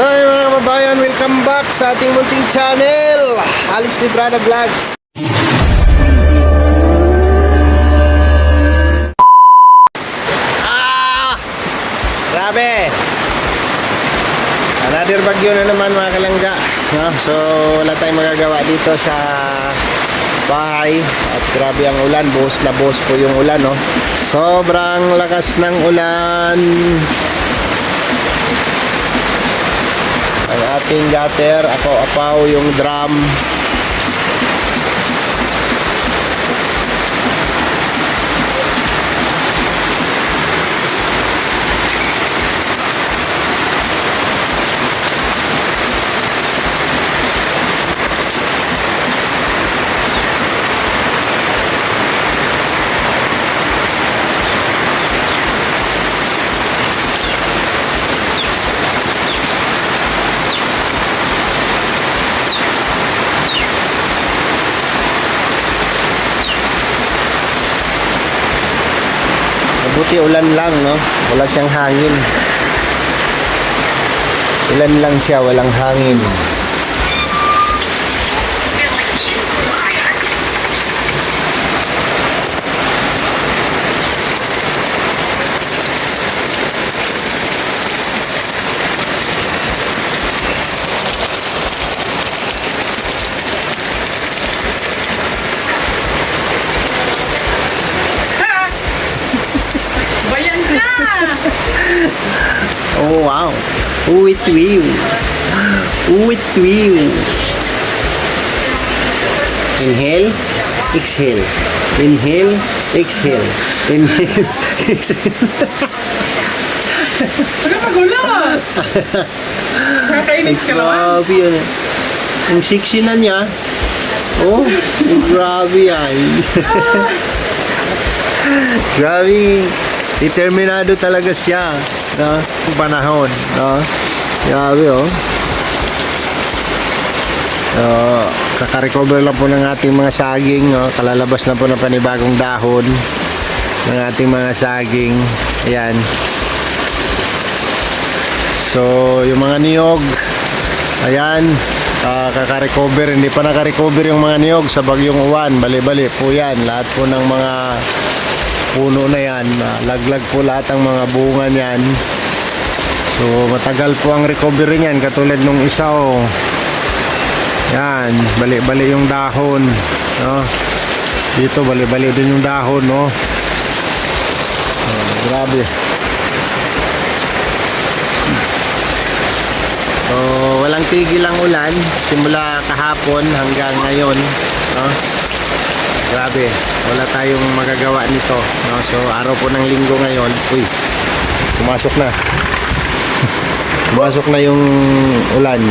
So mga kababayan, welcome back sa ating munting channel, Alex Librada Vlogs. Grabe, another bagyo na naman mga kalangga, no? So wala tayong magagawa dito sa bahay. At grabe ang ulan, buhos na buhos po yung ulan, no? Sobrang lakas ng ulan. Ang ating gutter, apaw-apaw yung drum. Buti ulan lang, no? Wala siyang hangin. Ulan lang siya, walang hangin. Oh wow. Uwit wiw. Uwit wiw. Inhale, exhale. Inhale, exhale. Inhale, exhale. Ano magulo? Nakainis ka naman. Grabe yan. Ang sexy na niya. Oh, grabe yan. Grabe. Determinado talaga siya, no? Yung panahon, no? Grabe, oh. Kaka-recover lang po ng ating mga saging, no? Kalalabas na po ng panibagong dahon ng ating mga saging. Ayan. So, yung mga niyog, ayan, kaka-recover. Hindi pa naka-recover yung mga niyog sa bagyong uwan. Bali-bali po yan. Lahat po ng mga puno na yan, laglag po lahat ang mga bunga niyan. So matagal po ang recovery niyan, katulad nung isa, oh. Yan, bali-bali yung dahon, no? Dito bali-bali din yung dahon, no? Grabe. So walang tigil ang ulan simula kahapon hanggang ngayon, no? Grabe, wala tayong magagawa nito, no? So araw po ng linggo ngayon. Uy, pumasok na. Pumasok na yung ulan.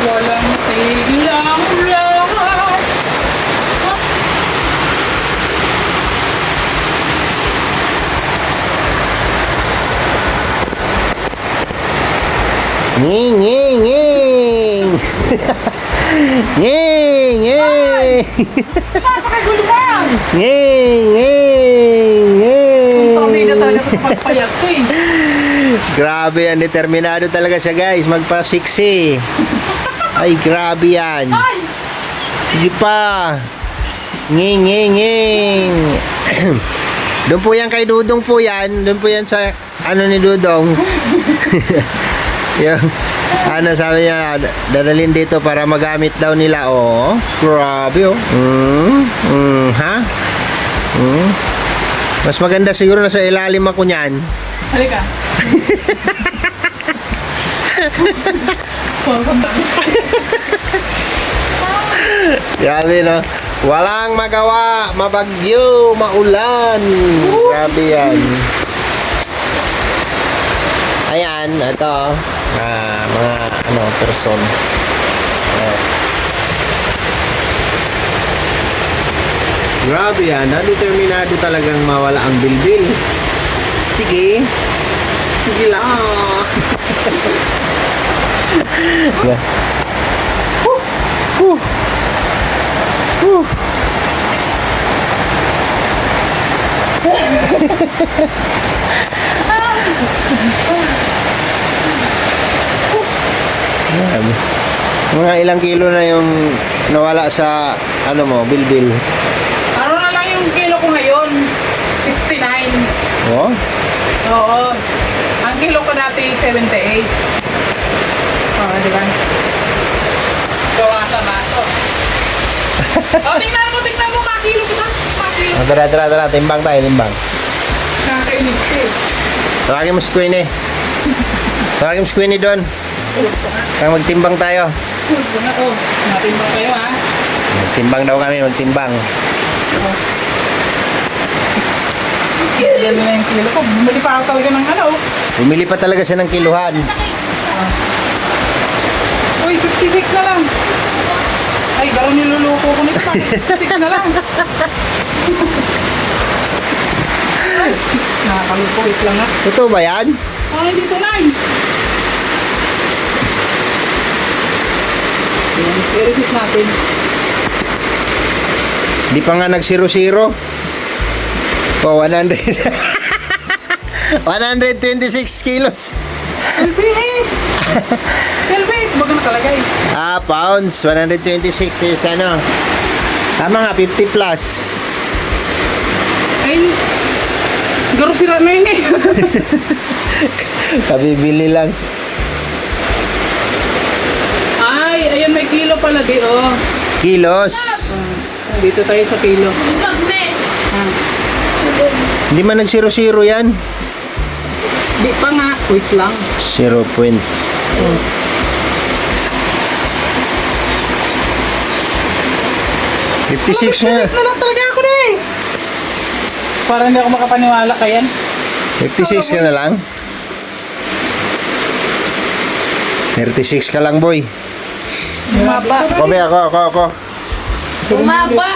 Walang tigil ang ulan. Nging, nging, nging. Nging, nging. Napakagulo ka! Nging, nging, nging. Tommy na talaga sa pagpayak ko eh. Grabe yan, determinado talaga siya, guys, magpa-siksi. Ay, grabe yan. Ay! Sige pa. Nging, nging, nging. Doon po yan kay Dudong po yan. Doon po yan sa ano ni Dudong. Yung ano sabi niya, dadalhin dito para magamit daw nila. Oh, grabe, oh. Ha? Mas maganda siguro na sa ilalim ako niyan. Halika. Grabe, no? Walang magawa, mabagyo, maulan. Grabe yan. Ayan, ito, mga person. Grabe yan, determinado talagang mawala ang bilbil. Sige. Sige lang. Yeah. Grabe. Mga ilang kilo na yung nawala sa ano mo, bilbil. Ano na lang yung kilo ko ngayon? 69. Oh? Oo. Ang kilo ko dati 78. Oo, di ba? Gawa sa baso. Tingnan mo, kakilo kita. Kakilo. Tara, timbang tayo, timbang. Nakakainis ka eh. Tawagin mo si Queenie. Tawagin mo si Queenie doon. Kaya magtimbang tayo. Tulog ko na. Oh, natin ba kayo ha? Magtimbang daw kami, magtimbang. Yan na yung kilo ko. Bumili pa ako talaga ng ano. Bumili pa talaga siya ng kiluhan. Uy, 56 na lang. Ay, garo niluluko ko nito. 56 na lang. Ay, nakakaloko. Wait lang ha. Totoo ba yan? Ano dito na eh? Yan, i-receipt natin. Di pa nga nag-0-0. Oh, 100. 126 kilos. LBS! LBS! Baga nakalagay. Pounds. 126 is ano. Tama nga, 50 plus. Ay, garo sila na yun eh. Kabibili lang. Ay, ayun may kilo pala di oh. Kilos. Dito tayo sa kilo. Ah, Hindi man nag-0-0 yan. di pa nga. Wait lang. 0 point. Ano, 56 nga. 56 na lang talaga ako na eh. Para hindi ako makapaniwala ka yan. 56 ka na lang. 36 ka lang, boy. Bumaba. Ako. Bumaba.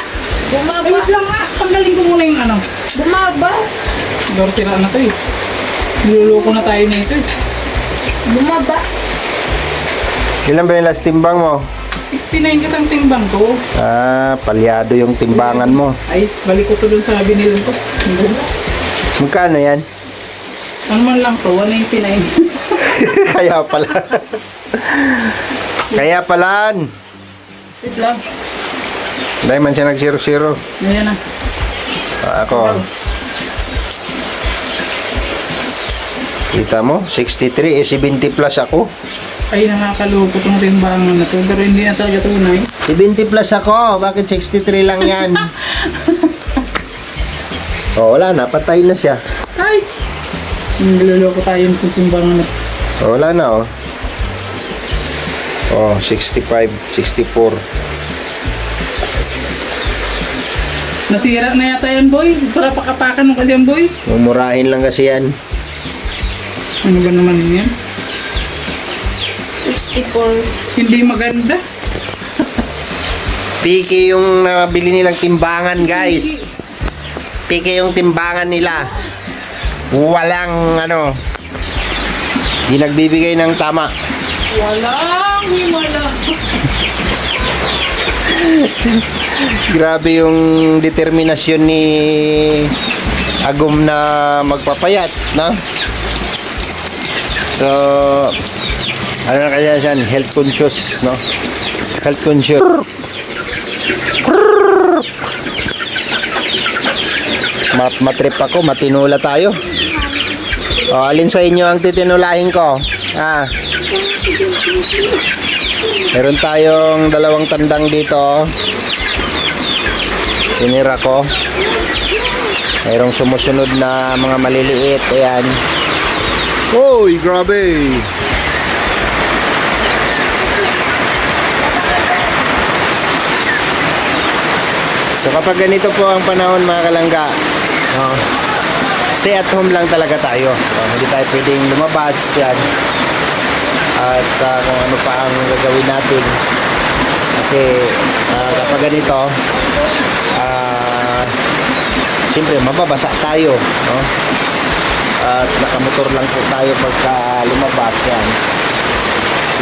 Ay, wait lang nga. Tanggalin ko muna yung ano. Bumaba. Garo sila na to eh. Niluloko na tayo nito eh. Bumaba. Ilan ba yung last timbang mo? 69 katang timbang ko. Palyado yung timbangan mo. Ay, balik ko to dun sa binilin ko. Magkano yan? Ano man lang to, 199. Kaya pala. Kaya palan. Wait lang. Dahil man siya nag-0-0. Ayan na. Ako. Kita mo? 63, 70 plus ako. Ay, nakakaloko tong timbangan na to. Pero hindi na talaga tunay. 70 plus ako. Bakit 63 lang yan? Wala na. Patay na siya. Ay! Niloloko tayo ng timbangan na. Wala na, oh. 65, 64. Nasira na yata yan, boy. Para pakapakan mo kasi yan, boy. Mumurahin lang kasi yan. Ano ba naman yan? 64. Hindi maganda. Piki yung nabili nilang timbangan, guys. Piki yung timbangan nila. Walang ano. Di nagbibigay ng tama. Walang himala. Grabe yung determinasyon ni Agum na magpapayat, no? So, ano na kaya yan? Health conscious, no? Health conscious. Matrip ako, matinula tayo. Alin sa inyo ang titinulahin ko? Meron tayong dalawang tandang dito. Tinira ko. Mayroong sumusunod na mga maliliit. Ayan. Uy, grabe. So kapag ganito po ang panahon, mga kalangga, stay at home lang talaga tayo. Hindi tayo pwedeng lumabas. Yan. At kung ano pa ang gagawin natin. Kasi kapag ganito, siyempre mababasa tayo, no? At nakamotor lang po tayo pagka lumabas. Yan.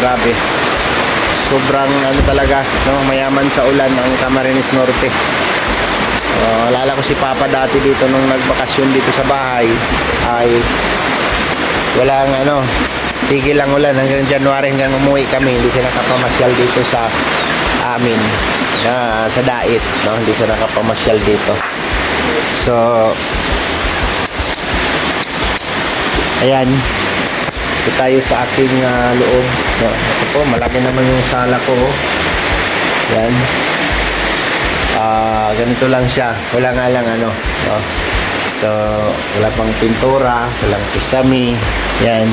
Grabe. Sobrang ano talaga, no? Mayaman sa ulan ang Camarines Norte. Alala ko si Papa dati dito nung nagbakasyon dito sa bahay ay walang tigil ang ulan hanggang January, hanggang umuwi kami. Hindi siya nakapamasyal dito sa amin sa Dait, no? Hindi siya nakapamasyal dito. So ayan, ito tayo sa aking loob. No, ito po, malaki naman yung sala ko. Yan. Ganito lang siya. Wala nga lang no? So, wala pang pintura, walang kisame. Yan.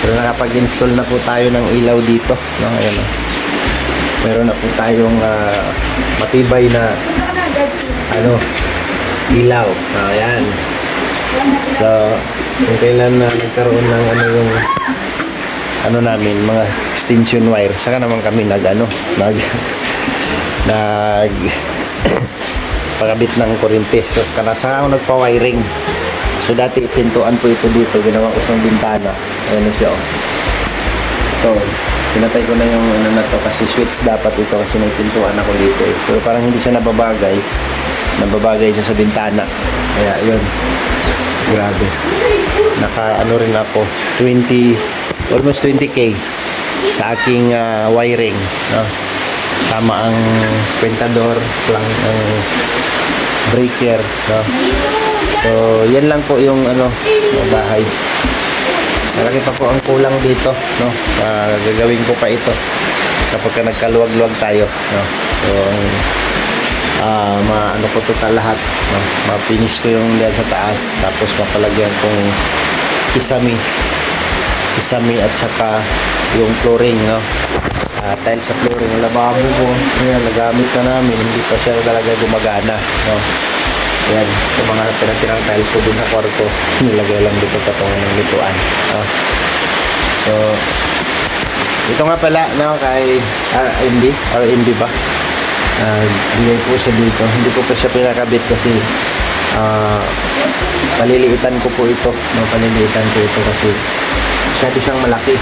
Pero nakapag-install na po tayo ng ilaw dito. No? Ayan, meron na po tayong matibay na ilaw. Ayan. So, kung kailan nagkaroon ng yung namin, mga extension wire, saka naman kami pagkabit ng kuryente. So, saka ako nagpa-wiring. So, dati pintuan po ito dito, ginawa ko sa bintana. Ayan na siya. Ito, pinatay ko na yung na to kasi switch dapat ito kasi may pintuan ako dito. Pero parang hindi siya nababagay siya sa bintana. Kaya, yun. Grabe. Rin ako almost 20k sa aking wiring, no? Sama ang kwentador lang ang breaker, no? So yan lang po yung bahay. Malaki pa po ang kulang dito, no? Gagawin ko pa ito kapag nagkaluwag-luwag tayo, no? So ko total lahat, no? Mapinis ko yung diyan sa taas, tapos mapalagyan kong kisame at saka yung flooring, no? Tiles sa flooring, yung lababo ko, ayan, nagamit na namin, hindi pa siya talaga gumagana, no? Ayan, yung mga pinagtirang tiles ko dun sa kwarto, nilagay lang dito patungan ng lutuan, no? So ito nga pala, no, kay RMB ba? Bigay po siya dito. Hindi ko pa siya pinakabit kasi paliliitan ko po ito, no? Paliliitan ko ito kasi masyado siyang malaki.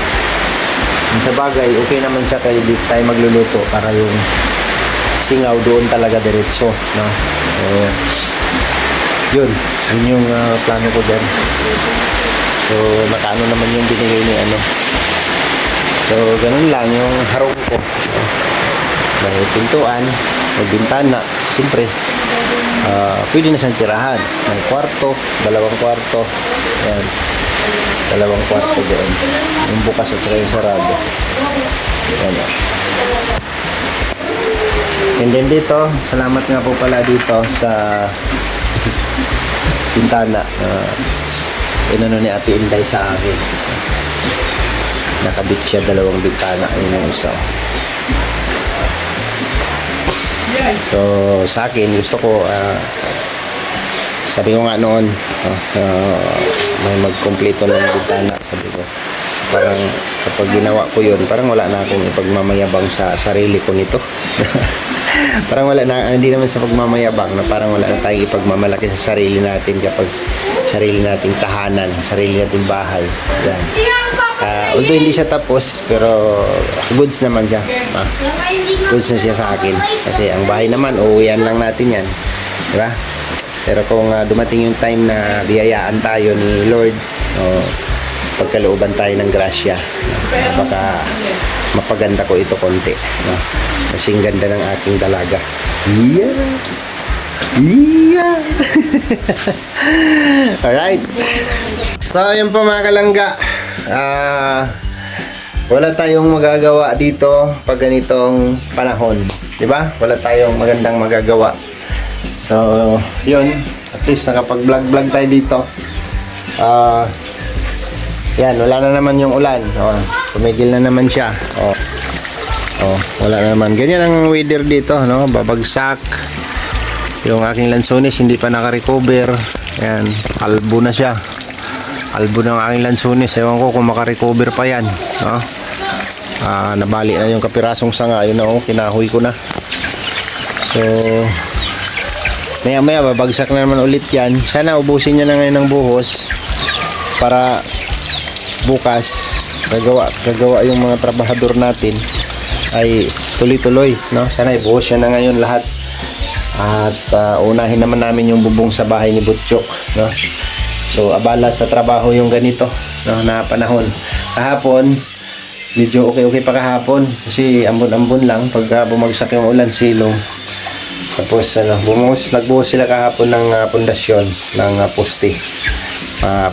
Sa bagay, okay naman siya kaya di tayo magluluto para yung singaw doon talaga diretso, no? Yun yung plano ko dyan. So nakaano naman yung binigay ni so ganun lang yung harong ko, no? May pintuan, may bintana, siyempre pwede na siyang tirahan. May kwarto, dalawang kwarto, yan, dalawang kwarto doon, yung bukas at saka yung sarado, yan. And then dito, salamat nga po pala dito sa bintana, inano ni Ate Inday sa akin, nakabit siya dalawang bintana, yun yung isa. So sa akin, gusto ko sabi ko nga noon, may magkumpleto ng bintana. Sabi ko, parang kapag ginawa ko yun, parang wala na akong ipagmamayabang sa sarili ko nito. Parang wala na, hindi naman sa pagmamayabang, na parang wala na tayong ipagmamalaki sa sarili natin kapag sarili nating tahanan, sarili nating bahay. Yan. Although hindi siya tapos, pero goods naman siya. Goods na siya sa akin. Kasi ang bahay naman, uuwian lang natin yan. Diba? Pero kung dumating yung time na biyayaan tayo ni Lord, pagkalooban tayo ng grasya, baka mapaganda ko ito konti. Kasing ganda ng aking dalaga. Yeah! Alright. So, yun po mga kalangga. Wala tayong magagawa dito pag ganitong panahon, di ba? Wala tayong magandang magagawa. So, yun, at least nakapag-vlog tayo dito. Yan, wala na naman yung ulan. Tumigil na naman siya. Wala na naman. Ganyan ang weather dito, no? Babagsak. Yung aking lansones hindi pa naka-recover. Yan, kalbo na siya. Albo ng aking lansunis, ewan ko kung makarecover pa yan, no? Nabali na yung kapirasong sanga, yun na, kinahoy ko na. So maya maya babagsak na naman ulit yan. Sana ubusin niya na ngayon ng buhos para bukas gagawa yung mga trabahador natin ay tuloy-tuloy, no? Sana ibuhos siya na ngayon lahat At unahin naman namin yung bubong sa bahay ni Butchok, no? So abala sa trabaho yung ganito, no, na panahon. Kahapon medyo okay pa kahapon kasi ambon-ambon lang pagka bumagsak yung ulan, silong. Tapos nagbuhos sila kahapon ng pundasyon ng poste.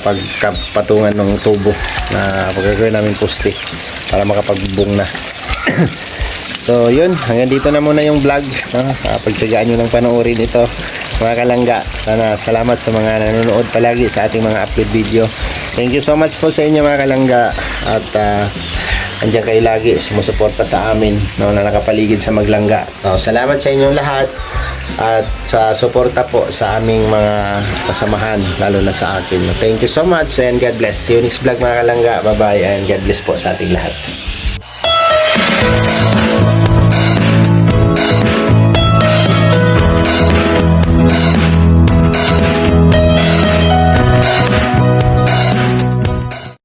Pagkapatungan ng tubo na pagkakaroon namin poste para makapagbubong na. So yun, hanggang dito na muna yung vlog, no? Pagtsagaan nyo ng panoorin ito mga kalangga. Sana salamat sa mga nanonood palagi sa ating mga upload video. Thank you so much po sa inyo mga kalangga. At andyan kayo lagi sumusuporta sa amin, no, na nakapaligid sa Maglangga. So, salamat sa inyong lahat at sa suporta po sa aming mga kasamahan, lalo na sa akin. Thank you so much and God bless. See you next vlog mga kalangga. Bye bye and God bless po sa ating lahat.